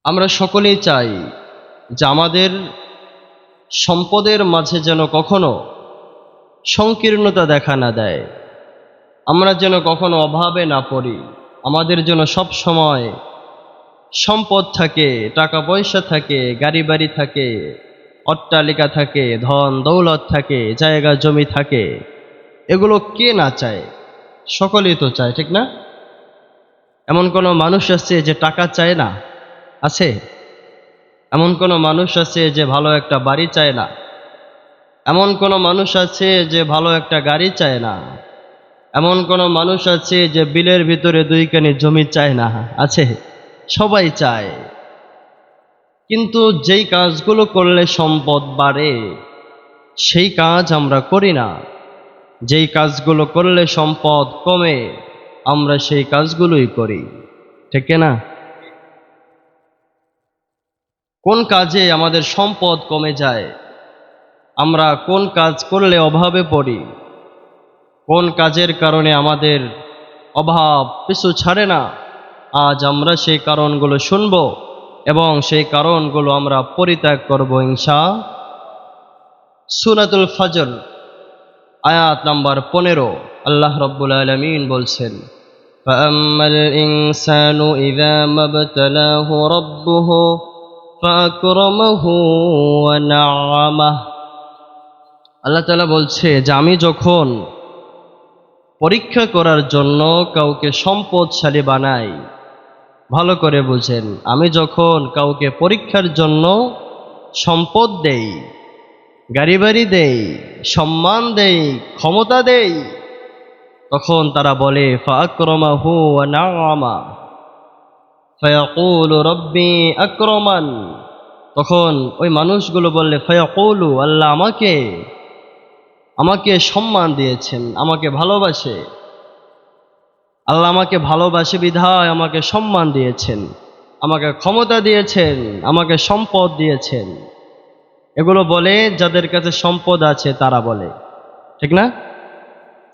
আমরা সকলেই চাই যে আমাদের সম্পদের মাঝে যেন কখনো সংকীর্ণতা দেখা না দেয়, আমরা যেন কখনো অভাবে না পড়ি। আমাদের যেন সব সময় সম্পদ থাকে, টাকা পয়সা থাকে, গাড়ি বাড়ি থাকে, অট্টালিকা থাকে, ধন দৌলত থাকে, জায়গা জমি থাকে। এগুলো কে না চায়? সকলেই তো চায়, ঠিক না? এমন কোনো মানুষ আছে যে টাকা চায় না? আছে? এমন কোনো মানুষ আছে যে ভালো একটা বাড়ি চায় না? এমন কোনো মানুষ আছে যে ভালো একটা গাড়ি চায় না? এমন কোনো মানুষ আছে যে বিলের ভিতরে 2 কানি জমি চায় না? আছে? সবাই চায়। কিন্তু যেই কাজগুলো করলে সম্পদ বাড়ে সেই কাজ আমরা করি না। যেই কাজগুলো করলে সম্পদ কমে আমরা সেই কাজগুলোই করি, ঠিক না? কোন কাজে আমাদের সম্পদ কমে যায়? আমরা কোন কাজ করলে অভাবে পড়ি? কোন কাজের কারণে আমাদের অভাব পিছু ছাড়ে না? আজ আমরা সেই কারণগুলো শুনব এবং সেই কারণগুলো আমরা পরিত্যাগ করব ইনশাআল্লাহ। সূরাতুল ফজর আয়াত নাম্বার 15 আল্লাহ রাব্বুল আলামিন বলছেন, ফাআম্মাল ইনসানু ইযা মাবতালাহু রাব্বুহু ফাআকরামাহু ওয়া না'আমাহ। আল্লাহ তাআলা বলছে যে আমি যখন পরীক্ষা করার জন্য কাউকে সম্পদশালী বানাই, ভালো করে বুঝেন, আমি যখন কাউকে পরীক্ষার জন্য সম্পদ দেই, গাড়ি বাড়ি দেই, সম্মান দেই, ক্ষমতা দেই, তখন তারা বলে ফাআকরামাহু ওয়া না'আমা ফায়াকুলু রাব্বি আকরামান। তখন ওই মানুষগুলো বললে ফায়াকুলু, আল্লাহ আমাকে সম্মান দিয়েছেন, আমাকে ভালোবাসে, আল্লাহ আমাকে ভালোবাসে বিধায় আমাকে সম্মান দিয়েছেন, আমাকে ক্ষমতা দিয়েছেন, আমাকে সম্পদ দিয়েছেন। এগুলো বলে যাদের কাছে সম্পদ আছে তারা বলে, ঠিক না?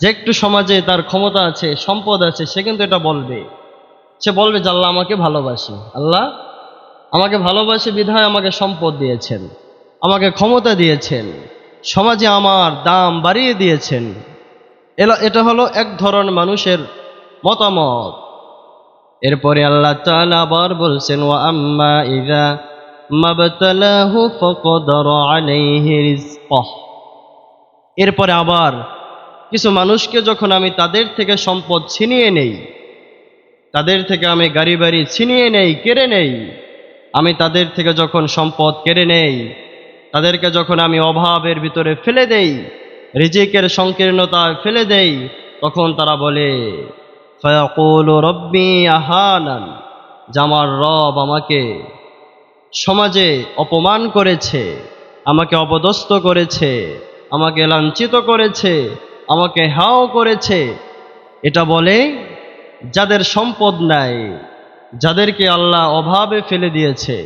যে একটু সমাজে তার ক্ষমতা আছে, সম্পদ আছে, সে কিন্তু এটা বলবে। সে বলবে যে আল্লাহ আমাকে ভালোবাসে, আল্লাহ আমাকে ভালোবাসে বিধায় আমাকে সম্পদ দিয়েছেন, আমাকে ক্ষমতা দিয়েছেন, সমাজে আমার দাম বাড়িয়ে দিয়েছেন। এটা হলো এক ধরনের মানুষের মতামত। এরপরে আল্লাহ তাআলা আবার বলছেন, ওয়া আম্মা ইযা মাবতালাহু ফাকদারা আলাইহি রিজকাহ। এরপরে আবার কিছু মানুষকে যখন আমি তাদের থেকে সম্পদ ছিনিয়ে নেই, তাদের থেকে আমি গাড়ি বাড়ি ছিনিয়ে নেই, কেড়ে নেই, আমি তাদের থেকে যখন সম্পদ কেড়ে নেই, তাদেরকে যখন আমি অভাবের ভিতরে ফেলে দেই, রিজিকের সংকীর্ণতায় ফেলে দেই, তখন তারা বলে ফায়াকুলু রাব্বি আহানান, যে আমার রব আমাকে সমাজে অপমান করেছে, আমাকে অপদস্থ করেছে, আমাকে লাঞ্ছিত করেছে, আমাকে হেয় করেছে। এটা বলে যাদের সম্পদ নাই, যাদেরকে আল্লাহ অভাবে ফেলে দিয়েছে।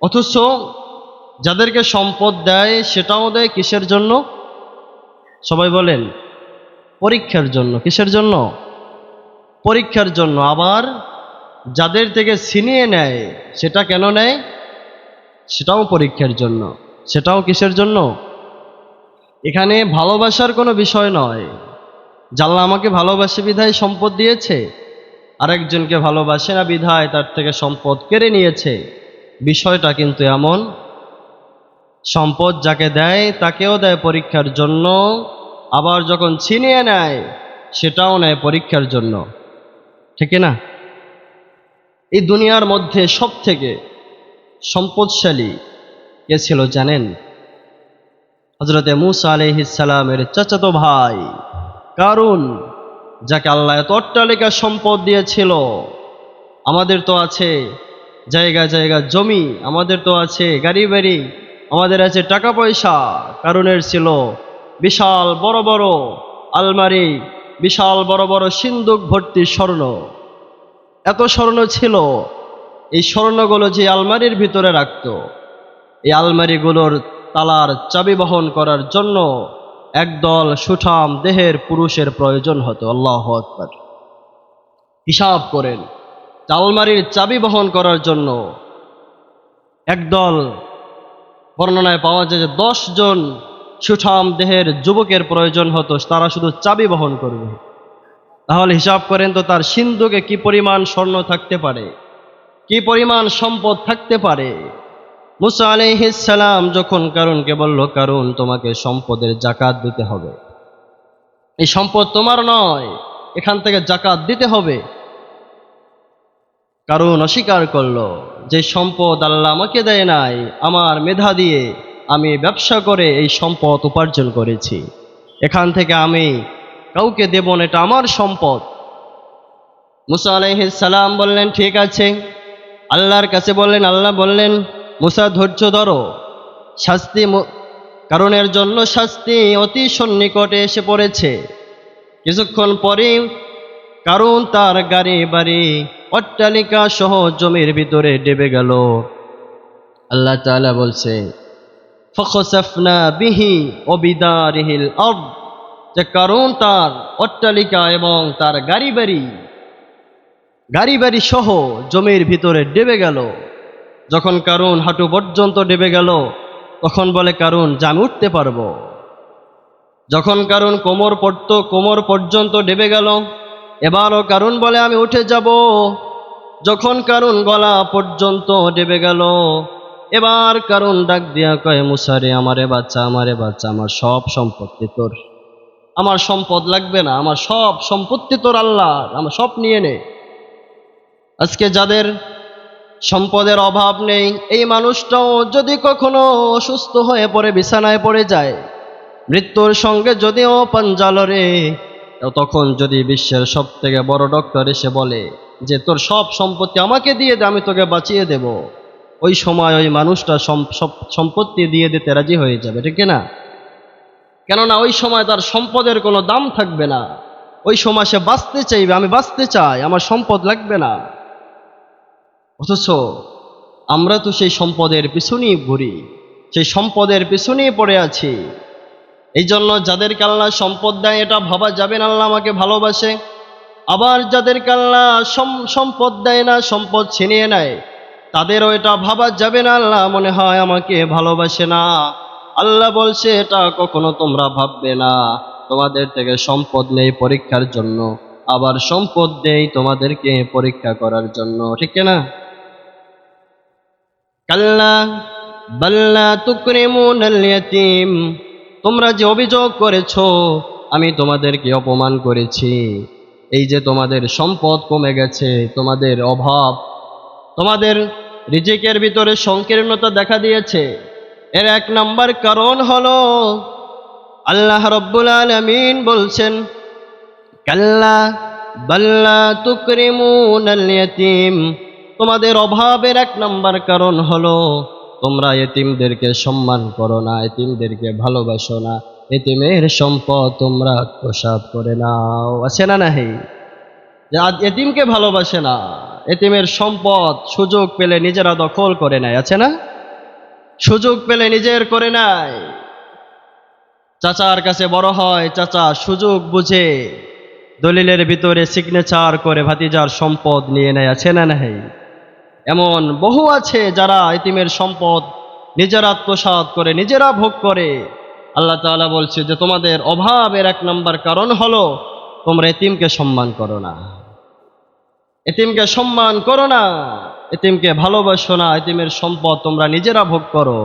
অথচ যাদেরকে সম্পদ দেয় সেটাও দেয় কিসের জন্য? সবাই বলেন, পরীক্ষার জন্য। কিসের জন্য? পরীক্ষার জন্য। আবার যাদের থেকে ছিনিয়ে নেয় সেটা কেন নেয়? সেটাও পরীক্ষার জন্য। সেটাও কিসের জন্য? এখানে ভালোবাসার কোনো বিষয় নয়। আল্লাহ আমাকে ভালোবাসে বিধায় সম্পদ দিয়েছে, আরেকজনকে ভালোবাসে না বিধায় তার থেকে সম্পদ কেড়ে নিয়েছে। বিষয়টা কিন্তু এমন, সম্পদ যাকে দেয় তাকেও দেয় পরীক্ষার জন্য, আবার যখন ছিনিয়ে নেয় সেটাও নেয় পরীক্ষার জন্য, ঠিক না? এই দুনিয়ার মধ্যে সব থেকে সম্পদশালী কে ছিল জানেন? হযরতে মূসা আলাইহিস সালামের চাচাতো ভাই কারুন, যাকে আল্লাহ এত অট্টালিকা সম্পদ দিয়েছিল। আমাদের তো আছে জায়গা জায়গা জমি, আমাদের তো আছে গাড়ি বাড়ি, আমাদের আছে টাকা পয়সা। কারুনের ছিল বিশাল বড় বড় আলমারি, বিশাল বড় বড় সিন্দুক ভর্তি স্বর্ণ। এত স্বর্ণ ছিল, এই স্বর্ণগুলো যে আলমারির ভিতরে রাখত, এই আলমারিগুলোর তালার চাবি বহন করার জন্য একদল সুঠাম দেহের পুরুষের প্রয়োজন হতো। আল্লাহু আকবার। হিসাব করেন, আলমারির চাবি বহন করার জন্য একদল বর্ণনায় পাওয়া যায় যে 10 জন সুঠাম দেহের যুবকের প্রয়োজন হতো, তারা শুধু চাবি বহন করবে। তাহলে হিসাব করেন তো তার সিন্ধুকে কি পরিমাণ স্বর্ণ থাকতে পারে, কি পরিমাণ সম্পদ থাকতে পারে। মুসা আলাইহিস সালাম যখন কারুনকে বলল, কারুন তোমাকে সম্পদের জাকাত দিতে হবে, এই সম্পদ তোমার নয়, এখান থেকে জাকাত দিতে হবে। কারুন অস্বীকার করলো যে সম্পদ আল্লাহ আমাকে দেয় নাই, আমার মেধা দিয়ে আমি ব্যবসা করে এই সম্পদ উপার্জন করেছি, এখান থেকে আমি কাউকে দেব না, এটা আমার সম্পদ। মুসা আলাইহিস সালাম বললেন ঠিক আছে, আল্লাহর কাছে বললেন। আল্লাহ বললেন, মুসা ধৈর্য ধরো, শাস্তি কারণের জন্য শাস্তি অতি সন্নিকটে এসে পড়েছে। কিছুক্ষণ পরে কারুন তার গাড়ি বাড়ি অট্টালিকা সহ জমির ভিতরে ডুবে গেল। আল্লাহ তাআলা বলছে, ফাখসাফনা বিহি ওয়া বিদারিহিল আরদ, যে কারুন তার অট্টালিকা এবং তার গাড়ি বাড়ি সহ জমির ভিতরে ডুবে গেল। যখন কারুন হাঁটু পর্যন্ত ডুবে গেল, তখন বলে কারুন যে আমি উঠতে পারবো। যখন কারুন কোমর পর্যন্ত ডুবে গেল, এবারও কারুন বলে আমি উঠে যাব। যখন কারুন গলা পর্যন্ত ডুবে গেল, এবার কারুন ডাক দিয়া কয়, মুসা রে, আমারে বাচ্চা, আমার সব সম্পত্তি তোর, আমার সম্পদ লাগবে না, আমার সব সম্পত্তি তোর আল্লাহর, আমার সব নিয়ে নে। আজকে যাদের সম্পদের অভাব নেই, এই মানুষটাও যদি কখনো অসুস্থ হয়ে পড়ে, বিছানায় পড়ে যায়, মৃত্যুর সঙ্গে যদিও পাঞ্জা লড়ে, তখন যদি বিশ্বের সব থেকে বড় ডক্টর এসে বলে যে তোর সব সম্পত্তি আমাকে দিয়ে দে, আমি তোকে বাঁচিয়ে দেব, ওই সময় ওই মানুষটা সব সম্পত্তি দিয়ে দিতে রাজি হয়ে যাবে, ঠিক না? কেননা ওই সময় তার সম্পদের কোনো দাম থাকবে না। ওই সময় সে বাঁচতে চাইবে, আমি বাঁচতে চাই, আমার সম্পদ লাগবে না। অথচ আমরা তো সেই সম্পদের পিছনেই ঘুরি, সেই সম্পদের পিছনেই পড়ে আছি। এই জন্য যাদেরকে আল্লাহ সম্পদ দেয়, এটা ভাবা যাবে না আল্লাহ আমাকে ভালোবাসে। আবার যাদেরকে আল্লাহ সম্পদ দেয় না, সম্পদ ছিনিয়ে নেয়, তাদেরও এটা ভাবা যাবে না আল্লাহ মনে হয় আমাকে ভালোবাসে না। আল্লাহ বলছে এটা কখনো তোমরা ভাববে না। তোমাদের থেকে সম্পদ নেই পরীক্ষার জন্য, আবার সম্পদ দেই তোমাদেরকে পরীক্ষা করার জন্য, ঠিক না? কাল্লা বাল্লা তুকরিমুনাল ইয়াতীম, তোমরা যে অভিযোগ করেছো আমি তোমাদেরকে অপমান করেছি, এই যে তোমাদের সম্পদ কমে গেছে, তোমাদের অভাব, তোমাদের রিজিকের ভিতরে সংকীর্ণতা দেখা দিয়েছে, এর 1 নাম্বার কারণ হলো আল্লাহ রাব্বুল আলামিন বলছেন, কাল্লা বাল্লা তুকরিমুনাল ইয়াতীম, তোমাদের অভাবের 1 নাম্বার কারণ হলো তোমরা এতিমদেরকে সম্মান করো না, এতিমদেরকে ভালোবাসো না, এতিমের সম্পদ তোমরা আত্মসাৎ করে নাও। আছে না নাই? যে আজ এতিমকে ভালোবাসে না, এতিমের সম্পদ সুযোগ পেলে নিজেরা দখল করে নেয়, আছে না? সুযোগ পেলে নিজের করে নেয়। চাচার কাছে বড় হয়, চাচা সুযোগ বুঝে দলিলের ভিতরে সিগনেচার করে ভাতিজার সম্পদ নিয়ে নেয়, আছে না নাই? এমন বহু আছে যারা এতিমের সম্পদ নিজেরা আত্মসাৎ করে, নিজেরা ভোগ করে। আল্লাহ তাআলা বলছে যে তোমাদের অভাবের 1 নাম্বার কারণ হলো তোমরা এতিমকে সম্মান করো না, এতিমকে সম্মান করো না, এতিমকে ভালোবাসো না, এতিমের সম্পদ তোমরা নিজেরা ভোগ করো।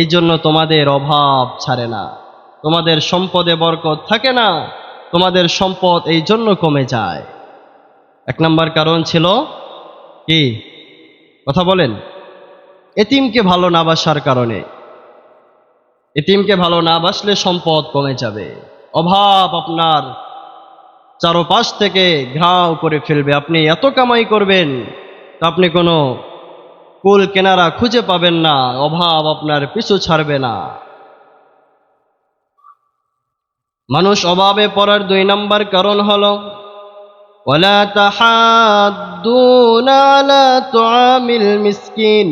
এই জন্য তোমাদের অভাব ছাড়ে না, তোমাদের সম্পদে বরকত থাকে না, তোমাদের সম্পদ এই জন্য কমে যায়। 1 নাম্বার কারণ ছিল কি? কথা বলেন। এতিমকে ভালো না বাসার কারণে। এতিমকে ভালো না বাসলে সম্পদ কমে যাবে, অভাব আপনার চারপাশ থেকে ঘাও করে ফেলবে। আপনি এত কামাই করবেন তা আপনি কোনো কুল কেনারা খুঁজে পাবেন না, অভাব আপনার পিছু ছাড়বে না। মানুষ অভাবে পড়ার 2 নাম্বার কারণ হলো ওয়ালা তাহাদ্দুনা আলা তুআমিল মিসকিন।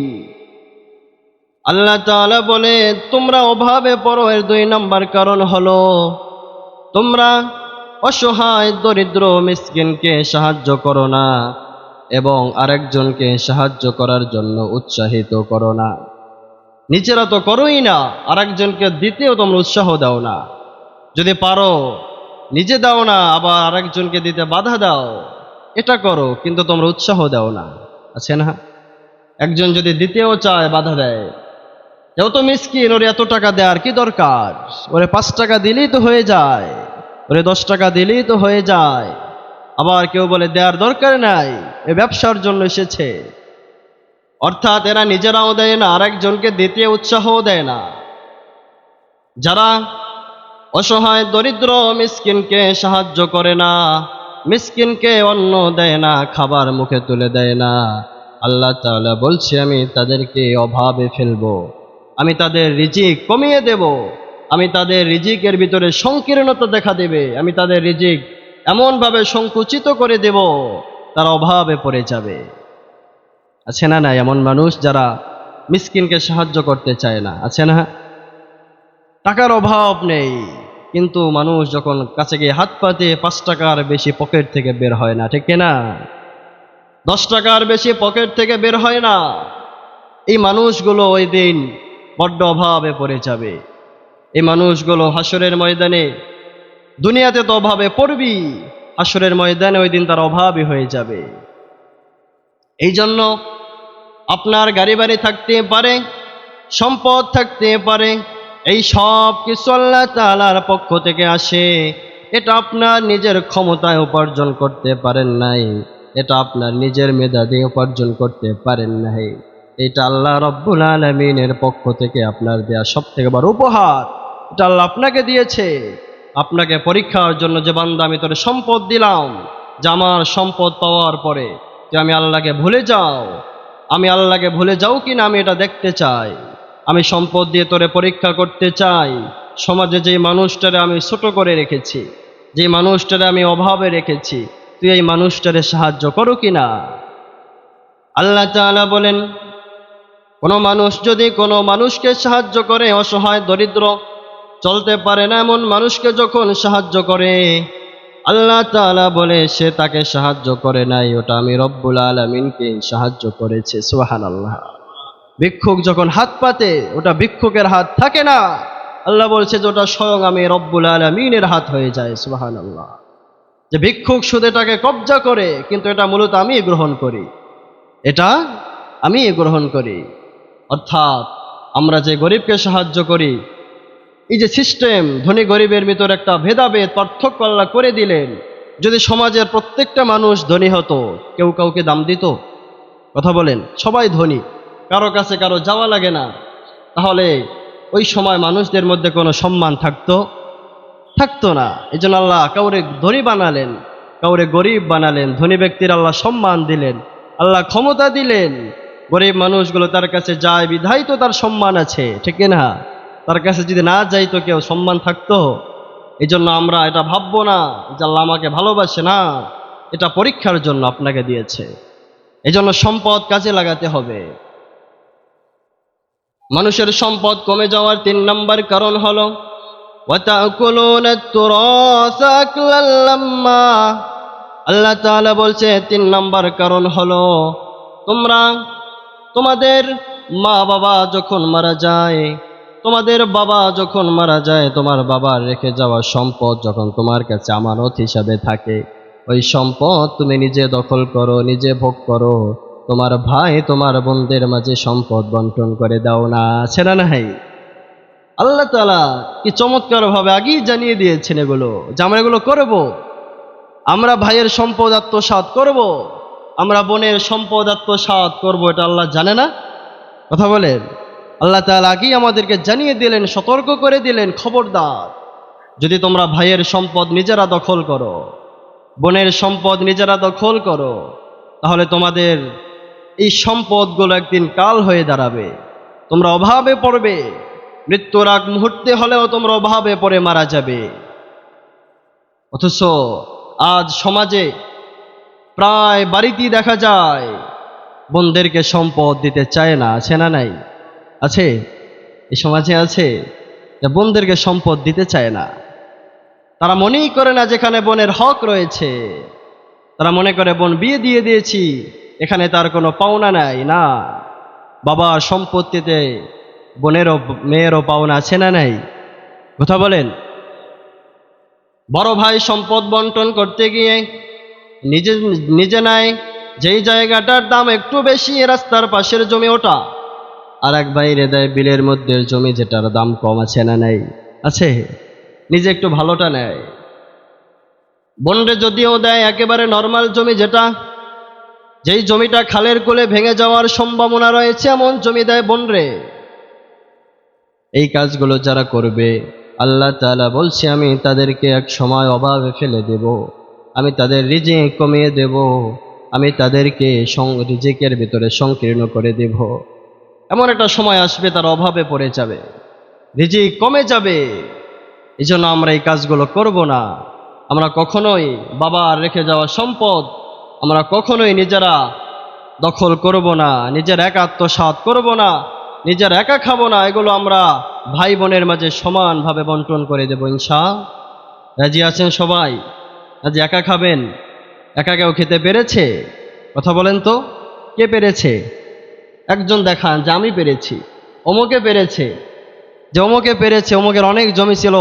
আল্লাহ তাআলা বলে তোমরা অভাবে পড়ো, এর 2 নাম্বার কারণ হলো তোমরা অসহায় দরিদ্র মিসকিনকে সাহায্য করো না এবং আরেকজনকে সাহায্য করার জন্য উৎসাহিত করো না। নিজেরা তো করোই না, আরেকজনকে দিতেও তোমরা উৎসাহ দাও না। যদি পারো নিজে দাও না, আবার আরেকজনকে দিতে বাধা দাও, এটা করো, কিন্তু তোমরা উৎসাহ দাও না। আছে না? একজন যদি দিতেও চায় বাধা দেয়, এও তো মিসকিন, ওরে এত টাকা দেওয়ার কি দরকার, ওরে 5 টাকা দিলেই তো হয়ে যায়, ওরে 10 টাকা দিলেই তো হয়ে যায়। আবার কেউ বলে দেওয়ার দরকার নাই, এ ব্যবসার জন্য এসেছে। অর্থাৎ এরা নিজেরাও দেয় না, আরেকজনকে দিতে উৎসাহও দেয় না। যারা অসহায় দরিদ্র মিসকিনকে সাহায্য করে না, মিসকিনকে অন্ন দেয় না, খাবার মুখে তুলে দেয় না, আল্লাহ তাআলা বলছে আমি তাদেরকে অভাবে ফেলবো, আমি তাদের রিজিক কমিয়ে দেব, আমি তাদের রিজিকের ভিতরে সংকীর্ণতা দেখা দেবে, আমি তাদের রিজিক এমনভাবে সংকুচিত করে দেব, তারা অভাবে পড়ে যাবে। আছে না নাই এমন মানুষ যারা মিসকিনকে সাহায্য করতে চায় না? আছে না? টাকার অভাব নেই, কিন্তু মানুষ যখন কাছে গিয়ে হাত পাতে 5 টাকার বেশি পকেট থেকে বের হয় না, ঠিক না? 10 টাকার বেশি পকেট থেকে বের হয় না। এই মানুষগুলো ওই দিন বড্ড অভাবে পড়ে যাবে। এই মানুষগুলো হাসরের ময়দানে, দুনিয়াতে তো অভাবে পড়বি, হাসরের ময়দানে ওই দিন তার অভাবই হয়ে যাবে। এই জন্য আপনার গাড়ি বাড়ি থাকতে পারে, সম্পদ থাকতে পারে, এই সব কিছু আল্লাহ তাআলার পক্ষ থেকে আসে। এটা আপনার নিজের ক্ষমতায় উপার্জন করতে পারেন নাই, এটা আপনার নিজের মেধা দিয়ে উপার্জন করতে পারেন নাই, এটা আল্লাহ রব্বুল আলামিনের পক্ষ থেকে আপনার দেয়া সবথেকে বড় উপহার। এটা আল্লাহ আপনাকে দিয়েছে, আপনাকে পরীক্ষার জন্য। যে বান্দা আমি তোর সম্পদ দিলাম, যে আমার সম্পদ পাওয়ার পরে যে আমি আল্লাহকে ভুলে যাও, আমি আল্লাহকে ভুলে যাও কিনা আমি এটা দেখতে চাই। আমি সম্পদ দিয়ে তোরে পরীক্ষা করতে চাই। সমাজে যে মানুষটারে আমি ছোট করে রেখেছি, যে মানুষটারে আমি অভাবে রেখেছি, তুই এই মানুষটারে সাহায্য করো কিনা। আল্লাহ তাআলা বলেন, কোনো মানুষ যদি কোনো মানুষকে সাহায্য করে, অসহায় দরিদ্র চলতে পারে না এমন মানুষকে যখন সাহায্য করে, আল্লাহ তাআলা বলে সে তাকে সাহায্য করে নাই, ওটা আমি রব্বুল আলামিনকে সাহায্য করেছে। সুবহানাল্লাহ। ভিক্ষুক যখন হাত পাতে, ওটা ভিক্ষুকের হাত থাকে না, আল্লাহ বলছে যে ওটা স্বয়ং আমি রব্বুল আলামিনের হাত হয়ে যায়। সুবহানাল্লাহ। যে ভিক্ষুক শুধু এটাকে কবজা করে, কিন্তু এটা মূলত আমি গ্রহণ করি, এটা আমি গ্রহণ করি। অর্থাৎ আমরা যে গরিবকে সাহায্য করি, এই যে সিস্টেম, ধনী গরিবের ভিতর একটা ভেদাভেদ পার্থক্য আল্লাহ করে দিলেন। যদি সমাজের প্রত্যেকটা মানুষ ধনী হতো, কেউ কাউকে দাম দিত? কথা বলেন, সবাই ধনী, কারো কাছে কারো যাওয়া লাগে না, তাহলে ওই সময় মানুষদের মধ্যে কোনো সম্মান থাকতো না। এই জন্য আল্লাহ কাউরে ধনী বানালেন, কাউরে গরিব বানালেন। ধনী ব্যক্তির আল্লাহ সম্মান দিলেন, আল্লাহ ক্ষমতা দিলেন। গরিব মানুষগুলো তার কাছে যায় বিধায় তো তার সম্মান আছে, ঠিক না? তার কাছে যদি না যাইতো কেউ, সম্মান থাকতো? এই জন্য আমরা এটা ভাববো না যে আল্লাহ আমাকে ভালোবাসে না, এটা পরীক্ষার জন্য আপনাকে দিয়েছে। এই জন্য সম্পদ কাজে লাগাতে হবে। মানুষের সম্পদ কমে যাওয়ার 3 নম্বর কারণ হলো ওয়াতাকুলুনা তুরাসা আকলাল লাম্মা। আল্লাহ তাআলা বলছে 3 নম্বর কারণ হলো তোমরা তোমাদের মা বাবা যখন মারা যায়, তোমাদের বাবা যখন মারা যায়, তোমার বাবার রেখে যাওয়া সম্পদ যখন তোমার কাছে আমানত হিসাবে থাকে, ওই সম্পদ তুমি নিজে দখল করো, নিজে ভোগ করো, তোমার ভাই তোমার বোনদের মাঝে সম্পদ বন্টন করে দাও না। ছেড়া নাই? আল্লাহ তাআলা কি চমৎকার ভাবে আগেই জানিয়ে দিয়েছেন এগুলো, যে আমরা এগুলো করব। আমরা ভাইয়ের সম্পদ আত্মসাৎ করব, আমরা বোনের সম্পদ আত্মসাৎ করব, এটা আল্লাহ জানে না? কথা বলেন। আল্লাহ তাআলা আগেই আমাদেরকে জানিয়ে দিলেন, সতর্ক করে দিলেন, খবরদার, যদি তোমরা ভাইয়ের সম্পদ নিজেরা দখল করো, বোনের সম্পদ নিজেরা দখল করো, তাহলে তোমাদের এই সম্পদগুলো একদিন কাল হয়ে দাঁড়াবে, তোমরা অভাবে পড়বে, মৃত্যুর আগ মুহূর্তে হলেও তোমরা অভাবে পড়ে মারা যাবে। অথচ আজ সমাজে প্রায় বাড়িতেই দেখা যায় বোনদেরকে সম্পদ দিতে চায় না। আছে না নাই? আছে? এই সমাজে আছে যে বোনদেরকে সম্পদ দিতে চায় না। তারা মনেই করে না যেখানে বোনের হক রয়েছে, তারা মনে করে বোন বিয়ে দিয়ে দিয়েছি, এখানে তার কোনো পাওনা নাই। না, বাবার সম্পত্তিতে বোনেরও মেয়েরও পাওনা আছে না নাই? কথা বলেন। বড় ভাই সম্পদ বন্টন করতে গিয়ে নিজে নিজে নাই, যেই জায়গাটার দাম একটু বেশি রাস্তার পাশের জমি ওটা, আর এক ভাইরে দেয় বিলের মধ্যে জমি যেটার দাম কম, আছে না নাই? আছে। নিজে একটু ভালোটা নেয়। বোনরে যদিও দেয় একেবারে নর্মাল জমি, যেই জমিটা খালের কোলে ভেঙে যাওয়ার সম্ভাবনা রয়েছে এমন জমি দেয় বোনরে। এই কাজগুলো যারা করবে আল্লাহ তাআলা বলছে আমি তাদেরকে এক সময় অভাবে ফেলে দেব, আমি তাদের রিজিক কমিয়ে দেব, আমি তাদেরকে রিজিকের ভিতরে সংকীর্ণ করে দেব। এমন একটা সময় আসবে তার অভাবে পড়ে যাবে, রিজিক কমে যাবে। এই জন্য আমরা এই কাজগুলো করব না। আমরা কখনোই বাবার রেখে যাওয়া সম্পদ আমরা কখনোই নিজেরা দখল করব না, নিজের একা আত্মসাৎ করব না, নিজের একা খাবো না। এগুলো আমরা ভাই বোনের মাঝে সমানভাবে বন্টন করে দেব ইনশাআল্লাহ। রাজি আছেন সবাই? আজ একা খাবেন? একা কেউ খেতে পেরেছে? কথা বলেন তো, কে পেরেছে? একজন দেখান যে আমি পেরেছি। অমুকে পেরেছে, যে অমুকে পেরেছে। অমুকের অনেক জমি ছিল,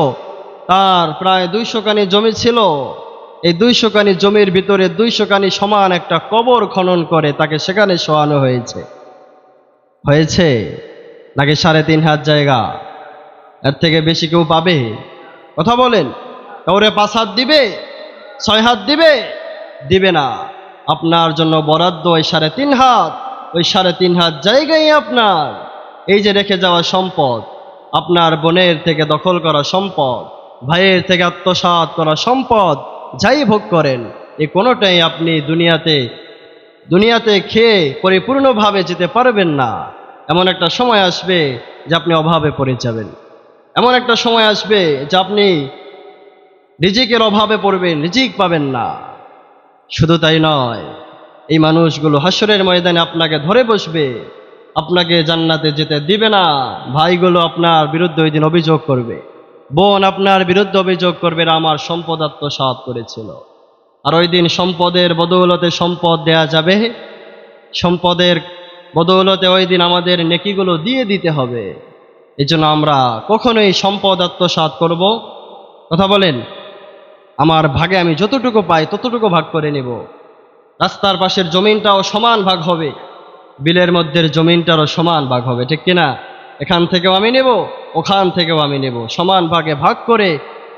তার প্রায় 200 কানি জমি ছিল। এই 200 কানি জমির ভিতরে 200 কানি সমান একটা কবর খনন করে তাকে সেখানে শোয়ানো হয়েছে। হয়েছে নাকি 3.5 হাত জায়গা? এর থেকে বেশি কেউ পাবে? কথা বলেন। কাউরে 5 হাত দিবে? 6 হাত দিবে? দিবে না। আপনার জন্য বরাদ্দ ওই 3.5 হাত। ওই 3.5 হাত জায়গায় আপনার এই যে রেখে যাওয়া সম্পদ, আপনার বোনের থেকে দখল করা সম্পদ, ভাইয়ের থেকে আত্মসাৎ করা সম্পদ, যাই ভোগ করেন, এই কোনোটাই আপনি দুনিয়াতে খেয়ে পরিপূর্ণভাবে যেতে পারবেন না। এমন একটা সময় আসবে যে আপনি অভাবে পড়ে যাবেন। এমন একটা সময় আসবে যে আপনি রিজিকের অভাবে পড়বেন, রিজিক পাবেন না। শুধু তাই নয়, এই মানুষগুলো হাসরের ময়দানে আপনাকে ধরে বসবে, আপনাকে জান্নাতে যেতে দিবে না। ভাইগুলো আপনার বিরুদ্ধে ওই দিন অভিযোগ করবে, বোন আপনার বিরুদ্ধে অভিযোগ করবে আমার সম্পদ আত্মসাৎ করেছিল। আর ওই দিন সম্পদের বদৌলতে সম্পদ দেয়া যাবে, সম্পদের বদৌলতে ওই দিন আমাদের নেকিগুলো দিয়ে দিতে হবে। এই জন্য আমরা কখনোই সম্পদ আত্মসাৎ করব? কথা বলেন। আমার ভাগে আমি যতটুকু পাই ততটুকু ভাগ করে নেব। রাস্তার পাশের জমিনটাও সমান ভাগ হবে, বিলের মধ্যের জমিনটারও সমান ভাগ হবে, ঠিক কিনা? এখান থেকেও আমি নেব, ওখান থেকেও আমি নেব, সমান ভাগে ভাগ করে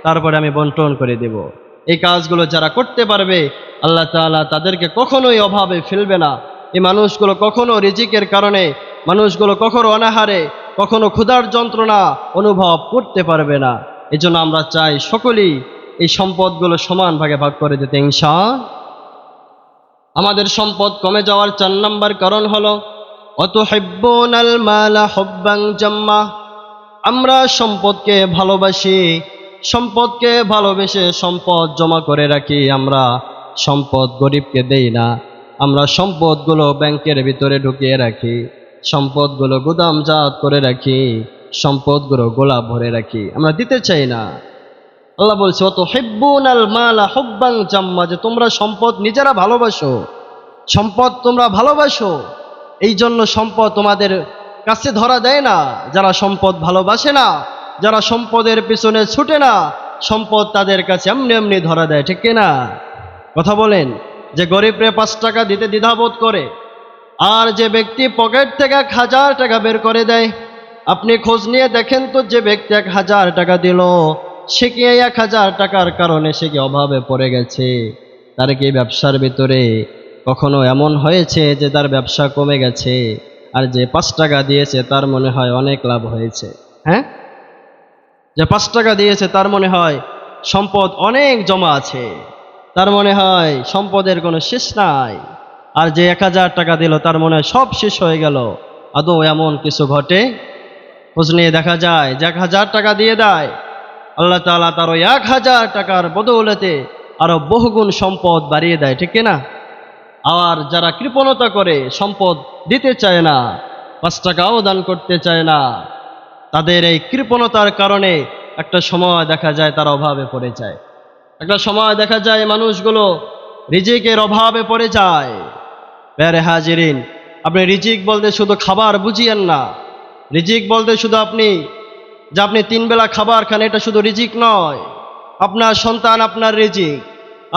তারপরে আমি বন্টন করে দেব। এই কাজগুলো যারা করতে পারবে আল্লাহ তাআলা তাদেরকে কখনোই অভাবে ফেলবে না। এই মানুষগুলো কখনো রিজিকের কারণে, মানুষগুলো কখনো অনাহারে, কখনো ক্ষুধার যন্ত্রণা অনুভব করতে পারবে না। এই জন্য আমরা চাই সকলেই এই সম্পদগুলো সমান ভাগে ভাগ করে দিতে ইনশাআল্লাহ। আমাদের সম্পদ কমে যাওয়ার 4 নম্বর কারণ হলো অতুহিব্বুনাল মালা হুব্বান জাম্মা। আমরা সম্পদকে ভালোবাসি, সম্পদকে ভালোবেসে সম্পদ জমা করে রাখি। আমরা সম্পদ গরিবকে দেই না, আমরা সম্পদগুলো ব্যাংকের ভিতরে ঢুকিয়ে রাখি, সম্পদগুলো গুদামজাত করে রাখি, সম্পদগুলো গোলা ভরে রাখি, আমরা দিতে চাই না। আল্লাহ বলছে ওয়াতুহিব্বুনাল মালা হুব্বান জাম্মা, যে তোমরা সম্পদ নিজেরা ভালোবাসো, সম্পদ তোমরা ভালোবাসো। এই জন্য সম্পদ তোমাদের কাছে ধরা দেয় না। যারা সম্পদ ভালোবাসে না, যারা সম্পদের পিছনে ছুটে না, সম্পদ তাদের কাছে এমনি এমনি ধরা দেয়, ঠিক কিনা? কথা বলেন। যে গরিবরে 5 টাকা দিতে দ্বিধাবোধ করে, আর যে ব্যক্তি পকেট থেকে 1000 টাকা বের করে দেয়, আপনি খোঁজ নিয়ে দেখেন তো, যে ব্যক্তি 1000 টাকা দিল সে কি 1000 টাকার কারণে সে কি অভাবে পড়ে গেছে? তার কি ব্যবসার ভিতরে কখনো এমন হয়েছে যে তার ব্যবসা কমে গেছে? আর যে 5 টাকা দিয়েছে তার মনে হয় অনেক লাভ হয়েছে? হ্যাঁ, যে 5 টাকা দিয়েছে তার মনে হয় সম্পদ অনেক জমা আছে, তার মনে হয় সম্পদের কোনো শেষ নাই। আর যে 1000 টাকা দিল তার মনে হয় সব শেষ হয়ে গেল। আদৌ এমন কিছু ঘটে? খোঁজ নিয়ে দেখা যায় যে 1000 টাকা দিয়ে দেয়, আল্লাহ তাআলা তার ওই 1000 টাকার বদৌলতে আরো বহুগুণ সম্পদ বাড়িয়ে দেয়, ঠিক কিনা? আর যারা কৃপণতা করে, সম্পদ দিতে চায় না, 5 টাকাও দান করতে চায় না, তাদের এই কৃপণতার কারণে একটা সময় দেখা যায় তারা অভাবে পড়ে যায়। একটা সময় দেখা যায় মানুষগুলো রিজিকের অভাবে পড়ে যায়। প্যারে হাজিরিন, আপনি রিজিক বলতে শুধু খাবার বুঝিয়েন না। রিজিক বলতে শুধু আপনি যে আপনি 3 বেলা খাবার খান এটা শুধু রিজিক নয়। আপনার সন্তান আপনার রিজিক,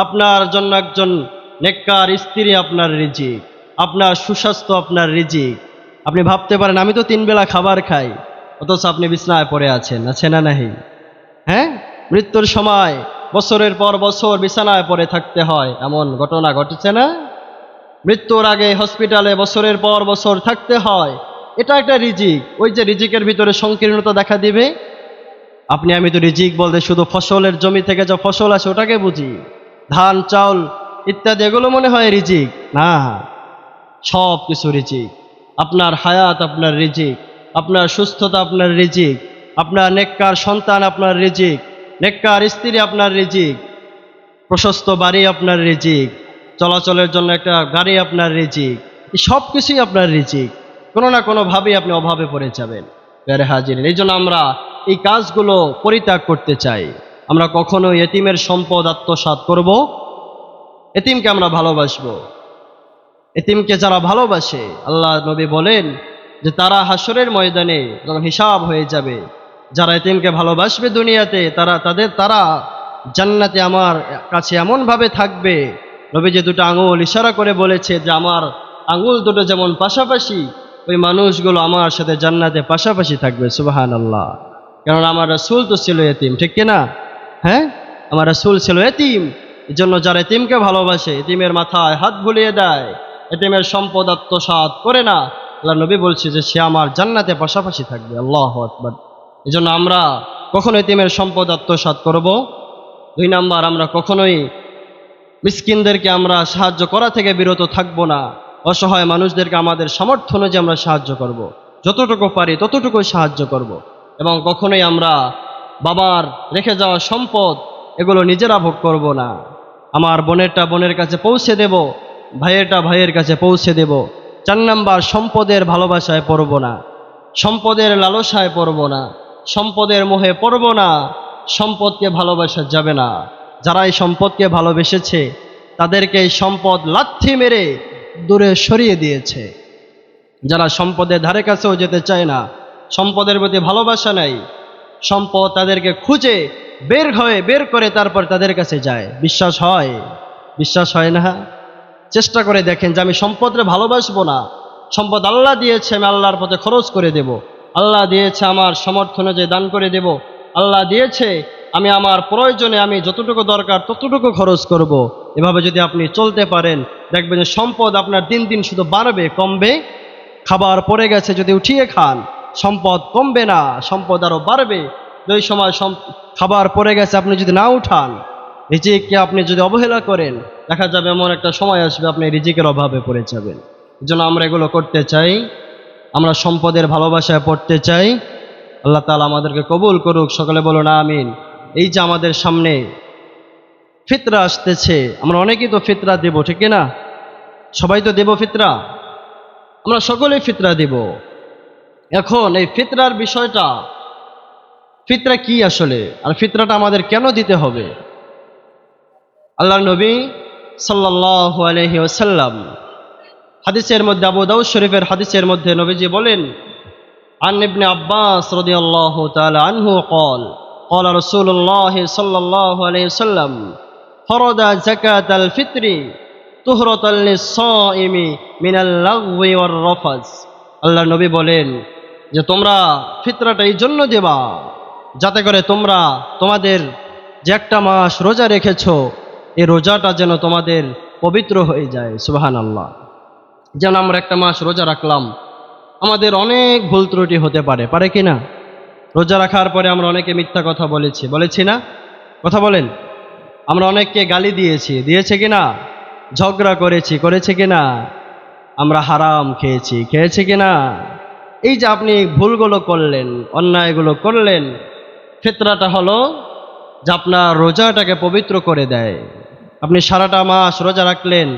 আপনার জন্য একজন নেককার স্ত্রী আপনার রিজিক, আপনার সুস্বাস্থ্য আপনার রিজিক। আপনি ভাবতে পারেন আমি তো 3 বেলা খাবার খাই, অথচ আপনি বিছনায় পড়ে আছেন, আছে না নাহি? হ্যাঁ, মৃত্যুর সময় বছরের পর বছর বিছানায় পড়ে থাকতে হয়, এমন ঘটনা ঘটেছে না? মৃত্যুর আগে হসপিটালে বছরের পর বছর থাকতে হয়, এটা একটা রিজিক। ওই যে রিজিকের ভিতরে সংকীর্ণতা দেখা দিবে। আপনি আমি তো রিজিক বলতে শুধু ফসলের জমি থেকে যা ফসল আসে ওটাকে বুঝি, ধান চাউল ইত্যাদি, এগুলো মনে হয় রিজিক না। সব কিছু রিজিক। আপনার হায়াত আপনার রিজিক, আপনার সুস্থতা আপনার রিজিক, আপনার নেককার সন্তান আপনার রিজিক, নেককার স্ত্রী আপনার রিজিক, প্রশস্ত বাড়ি আপনার রিজিক, চলাচলের জন্য একটা গাড়ি আপনার রিজিক। এই সব কিছুই আপনার রিজিক। কোনো না কোনোভাবেই আপনি অভাবে পড়ে যাবেন। প্যারে হাজির, এই জন্য আমরা এই কাজগুলো পরিত্যাগ করতে চাই। আমরা কখনো এতিমের সম্পদ আত্মসাৎ করব, এতিমকে আমরা ভালোবাসবো। এতিমকে যারা ভালোবাসে, আল্লাহ নবী বলেন যে তারা হাসরের ময়দানে যখন হিসাব হয়ে যাবে, যারা এতিমকে ভালোবাসবে দুনিয়াতে, তারা জান্নাতে আমার কাছে এমনভাবে থাকবে। নবী যে 2টা আঙুল ইশারা করে বলেছে যে আমার আঙুল দুটো যেমন পাশাপাশি, ওই মানুষগুলো আমার সাথে জান্নাতে পাশাপাশি থাকবে। সুবহানাল্লাহ। কেননা আমার রাসূল তো ছিল এতিম, ঠিক কিনা? হ্যাঁ, আমার রাসূল ছিল এতিম। এই জন্য যারা এতিমকে ভালোবাসে, এতিমের মাথায় হাত বুলিয়ে দেয়, এতিমের সম্পদ আত্মসাৎ করে না, আল্লাহ নবী বলছে যে সে আমার জান্নাতে পাশাপাশি থাকবে। আল্লাহু আকবার। এই জন্য আমরা কখনো এতিমের সম্পদ আত্মসাৎ করব। 2 নাম্বার, আমরা কখনোই মিসকিনদেরকে আমরা সাহায্য করা থেকে বিরত থাকব না। অসহায় মানুষদেরকে আমাদের সামর্থ্য অনুযায়ী আমরা সাহায্য করব, যতটুকু পারি ততটুকুই সাহায্য করব। এবং কখনোই আমরা বাবার রেখে যাওয়া সম্পদ এগুলো নিজেরা ভোগ করব না। আমার বোনেরটা বোনের কাছে পৌঁছে দেব, ভাইয়েরটা ভাইয়ের কাছে পৌঁছে দেব। 4 নাম্বার, সম্পদের ভালোবাসায় পড়ব না, সম্পদের লালসায় পড়ব না, সম্পদের মোহে পড়ব না। সম্পদকে ভালোবাসা যাবে না। যারা এই সম্পদকে ভালোবেসেছে তাদেরকে এই সম্পদ লাথি মেরে দূরে সরিয়ে দিয়েছে। যারা সম্পদের ধারে কাছেও যেতে চায় না, সম্পদের প্রতি ভালোবাসা নাই, সম্পদ তাদেরকে খুঁজে বের করে তারপর তাদের কাছে যায়। বিশ্বাস হয়? বিশ্বাস হয় না? চেষ্টা করে দেখেন যে আমি সম্পদরে ভালোবাসবো না। সম্পদ আল্লাহ দিয়েছে, আমি আল্লাহর পথে খরচ করে দেব। আল্লাহ দিয়েছে, আমার সমর্থন অনুযায়ী দান করে দেব। আল্লাহ দিয়েছে, আমি আমার প্রয়োজনে আমি যতটুকু দরকার ততটুকু খরচ করব। এভাবে যদি আপনি চলতে পারেন, দেখবেন যে সম্পদ আপনার দিন দিন শুধু বাড়বে, কমবে। খাবার পড়ে গেছে যদি উঠিয়ে খান, সম্পদ কমবে না, সম্পদ আরও বাড়বে। ওই সময় খাবার পড়ে গেছে আপনি যদি না উঠান, রিজিককে আপনি যদি অবহেলা করেন, দেখা যাবে এমন একটা সময় আসবে আপনি রিজিকের অভাবে পড়ে যাবেন। এই জন্য আমরা এগুলো করতে চাই, আমরা সম্পদের ভালোবাসায় পড়তে চাই। আল্লাহ তাআলা আমাদেরকে কবুল করুক, সকলে বলুন আমিন। এই যে আমাদের সামনে ফিতরা আসতেছে, আমরা অনেকেই তো ফিতরা দেব, ঠিক না? সবাই তো দেব ফিতরা, আমরা সকলেই ফিতরা দেব। এখন এই ফিতরার বিষয়টা, ফিতরা কি আসলে, আর ফিতরাটা আমাদের কেন দিতে হবে? আল্লাহর নবী সাল্লাল্লাহু আলাইহি ওয়াসাল্লাম হাদিসের মধ্যে, আবু দাউদ শরীফের হাদিসের মধ্যে নবীজি বলেন, আন ইবনে আব্বাস রাদিয়াল্লাহু তাআলা আনহু قال قال رسول الله صلى الله عليه وسلم فرض زكاة الفطر طهرة للصائم من اللغو والرفث। আল্লাহর নবী বলেন যে তোমরা ফিতরাটা এই জন্য দেবা যাতে করে তোমরা তোমাদের যে একটা মাস রোজা রেখেছো, এই রোজাটা যেন তোমাদের পবিত্র হয়ে যায়। সুবহানাল্লাহ। যেন আমরা একটা মাস রোজা রাখলাম, আমাদের অনেক ভুল ত্রুটি হতে পারে কি না? রোজা রাখার পরে আমরা অনেকে মিথ্যা কথা বলেছি না? কথা বলেন। আমরা অনেককে গালি দিয়েছে কি না? ঝগড়া করেছে কি না? আমরা হারাম খেয়েছে কি না? এই যে আপনি ভুলগুলো করলেন, অন্যায়গুলো করলেন, ফিতরাটা হলো যে আপনার রোজাটাকে পবিত্র করে দেয়। আপনি সারাটা মাস রোজা রাখলেন,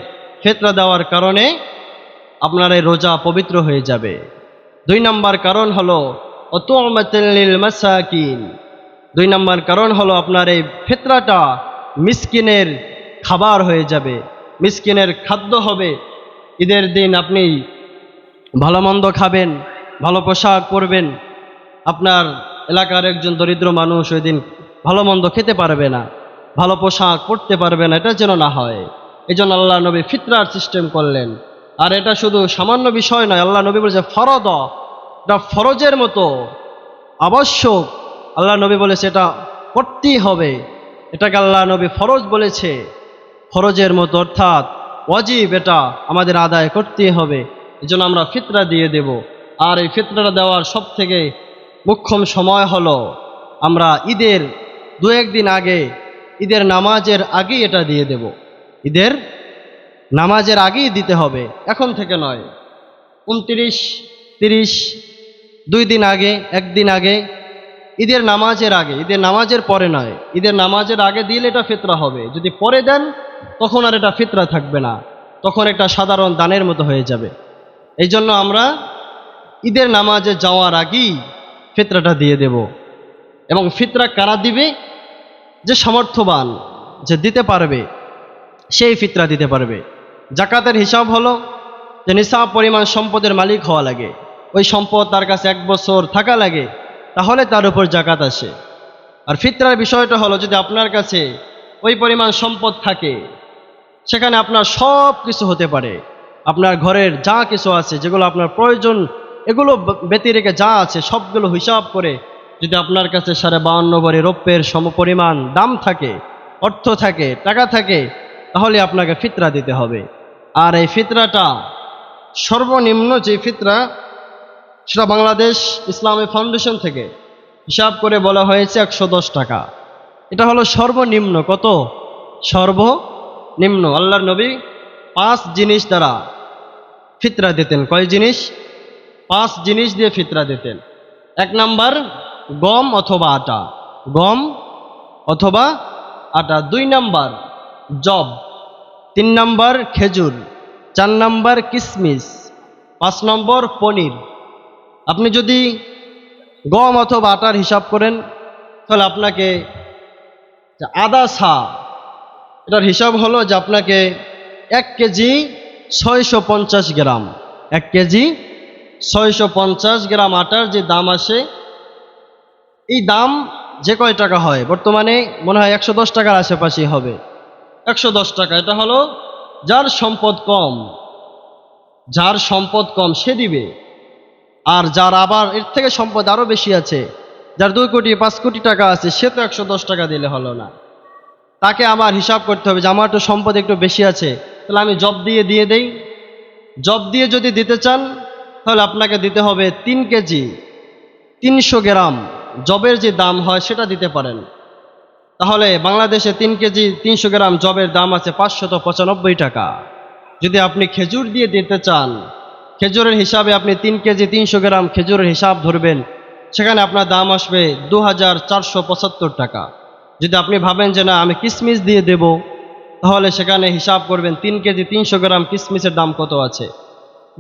ফিতরা দেওয়ার কারণে আপনার এই রোজা পবিত্র হয়ে যাবে। 2 নম্বর কারণ হলো ওতুমাতুল লিল মাসাকিন। 2 নম্বর কারণ হলো আপনার এই ফিতরাটা মিসকিনের খাবার হয়ে যাবে, মিসকিনের খাদ্য হবে। ঈদের দিন আপনি ভালো মন্দ খাবেন, ভালো পোশাক পরবেন, আপনার এলাকার একজন দরিদ্র মানুষ ওই দিন ভালো মন্দ খেতে পারবে না, ভালো পোশাক পরতে পারবে না, এটা যেন না হয়। এই জন্য আল্লাহ নবী ফিতরার সিস্টেম করলেন। আর এটা শুধু সামান্য বিষয় নয়, আল্লাহ নবী বলেছে ফরদ, এটা ফরজের মতো আবশ্যক। আল্লাহ নবী বলেছে এটা করতেই হবে, এটাকে আল্লাহ নবী ফরজ বলেছে, ফরজের মতো অর্থাৎ ওয়াজিব, এটা আমাদের আদায় করতেই হবে। এই জন্য আমরা ফিতরা দিয়ে দেব। আর এই ফিতরাটা দেওয়ার সব থেকে মুখ্যম সময় হলো আমরা ঈদের 2-1 দিন আগে, ঈদের নামাজের আগেই এটা দিয়ে দেব। ঈদের নামাজের আগেই দিতে হবে, এখন থেকে নয়। 29, 30, 2 দিন আগে, 1 দিন আগে, ঈদের নামাজের আগে, ঈদের নামাজের পরে নয়। ঈদের নামাজের আগে দিলে এটা ফিতরা হবে। যদি পরে দেন তখন আর এটা ফিতরা থাকবে না, তখন এটা সাধারণ দানের মতো হয়ে যাবে। এই জন্য আমরা ঈদের নামাজে যাওয়ার আগেই ফিতরাটা দিয়ে দেব। এবং ফিতরা কারা দিবে? যে সামর্থ্যবান, যে দিতে পারবে, সেই ফিতরা দিতে পারবে। জাকাতের হিসাব হলো যে নিসাব পরিমাণ সম্পদের মালিক হওয়া লাগে, ওই সম্পদ তার কাছে 1 বছর থাকা লাগে, তাহলে তার উপর জাকাত আসে। আর ফিতরার বিষয়টা হলো যদি আপনার কাছে ওই পরিমাণ সম্পদ থাকে, সেখানে আপনার সব কিছু হতে পারে, আপনার ঘরের যা কিছু আছে, যেগুলো আপনার প্রয়োজন, এগুলো ব্যতি রেখে যা আছে সবগুলো হিসাব করে যদি আপনার কাছে 52.5 ভরি রৌপ্যের সমপরিমাণ দাম থাকে, অর্থ থাকে, টাকা থাকে, তাহলে আপনাকে ফিতরা দিতে হবে। আর এই ফিতরাটা সর্বনিম্ন যে ফিতরা, সেটা বাংলাদেশ ইসলামী ফাউন্ডেশন থেকে হিসাব করে বলা হয়েছে 110 টাকা। এটা হলো সর্বনিম্ন। কত? সর্বনিম্ন। আল্লাহর নবী 5 জিনিস দ্বারা ফিতরা দিতেন। কয় জিনিস? 5 জিনিস দিয়ে ফিতরা দিতেন। 1 নাম্বার গম অথবা আটা, গম অথবা আটা। 2 নাম্বার জব, 3 নাম্বার খেজুর, 4 নাম্বার কিশমিশ, 5 নম্বর পনির। আপনি যদি গম অথবা আটার হিসাব করেন তাহলে আপনাকে আদা সা, এটার হিসাব হলো যে আপনাকে 1 কেজি 650 গ্রাম, 1 কেজি 650 গ্রাম আটার যে দাম আসে, এই দাম যে কয় টাকা হয় বর্তমানে মনে হয় 110 টাকার আশেপাশেই হবে। 110 টাকা। এটা হলো যার সম্পদ কম, যার সম্পদ কম সে দিবে। আর যার আবার এর থেকে সম্পদ আরো বেশি আছে, যার 2 কোটি 5 কোটি টাকা আছে, সে তো 110 টাকা দিলে হলো না। তাকে আমার হিসাব করতে হবে যে আমার তো সম্পদ একটু বেশি আছে, তাহলে আমি জব দিয়ে দেই। জব দিয়ে যদি দিতে চান তাহলে আপনাকে দিতে হবে 3 কেজি 300 গ্রাম জবের যে দাম হয় সেটা দিতে পারেন। তাহলে বাংলাদেশে 3 কেজি 300 গ্রাম জবের দাম আছে 595 টাকা। যদি আপনি খেজুর দিয়ে দিতে চান, খেজুরের হিসাবে আপনি 3 কেজি 300 গ্রাম খেজুরের হিসাব ধরবেন, সেখানে আপনার দাম আসবে 2475 টাকা। যদি আপনি ভাবেন যে না আমি কিশমিশ দিয়ে দেব, তাহলে সেখানে হিসাব করবেন 3 কেজি 300 গ্রাম কিশমিশের দাম কত আছে।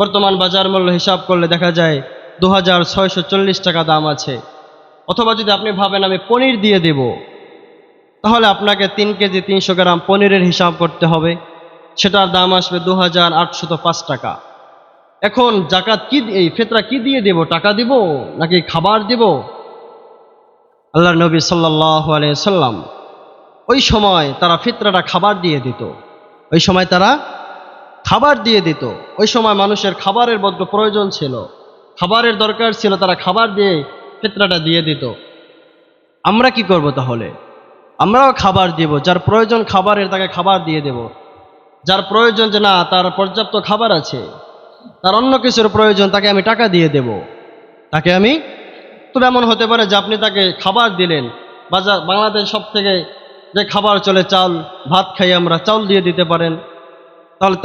বর্তমান বাজার মূল্য হিসাব করলে দেখা যায় 2640 টাকা দাম আছে। অথবা যদি আপনি ভাবেন আমি পনির দিয়ে দেব, তাহলে আপনাকে 3 কেজি 300 গ্রাম পনিরের হিসাব করতে হবে, সেটার দাম আসবে 2805 টাকা। এখন জাকাত কি, এই ফিতরা কি দিয়ে দেব? টাকা দিব নাকি খাবার দিব? আল্লাহর নবী সাল্লাল্লাহু আলাইহি সাল্লাম ওই সময় তারা ফিতরাটা খাবার দিয়ে দিত। ওই সময় তারা খাবার দিয়ে দিত। ওই সময় মানুষের খাবারের বড্ড প্রয়োজন ছিল, খাবারের দরকার ছিল, তারা খাবার দিয়ে ফিতরাটা দিয়ে দিত। আমরা কি করব তাহলে? আমরাও খাবার দিব, যার প্রয়োজন খাবারের তাকে খাবার দিয়ে দেব। যার প্রয়োজন যে না তার পর্যাপ্ত খাবার আছে, তার অন্য কিছুর প্রয়োজন, তাকে আমি টাকা দিয়ে দেব। তাকে আমি, তবে এমন হতে পারে যে আপনি তাকে খাবার দিলেন, বাংলাদেশ সব থেকে যে খাবার চলে চাল, ভাত খাই আমরা, চাউল দিয়ে দিতে পারেন। তাহলে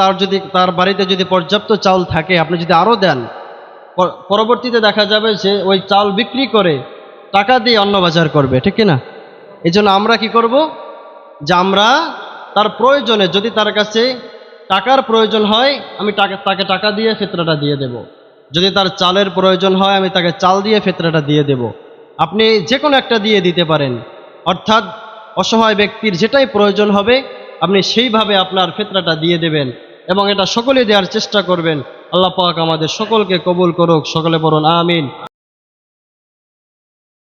তার বাড়িতে যদি পর্যাপ্ত চাউল থাকে, আপনি যদি আরও দেন, পরবর্তীতে দেখা যাবে যে ওই চাল বিক্রি করে টাকা দিয়ে অন্ন বাজার করবে, ঠিক না? এই জন্য আমরা কি করব, যে আমরা তার প্রয়োজনে, যদি তার কাছে টাকার প্রয়োজন হয় আমি তাকে টাকা দিয়ে ফিতরাটা দিয়ে দেব। যদি তার চালের প্রয়োজন হয় আমি তাকে চাল দিয়ে ফিতরাটা দিয়ে দেব। আপনি যে কোনো একটা দিয়ে দিতে পারেন, অর্থাৎ অসহায় ব্যক্তির যেটাই প্রয়োজন হবে আপনি সেইভাবে আপনার ফিতরাটা দিয়ে দেবেন, এবং এটা সকলে দেওয়ার চেষ্টা করবেন। আল্লাহ পাক আমাদের সকলকে কবুল করুক, সকলে বলুন আমিন।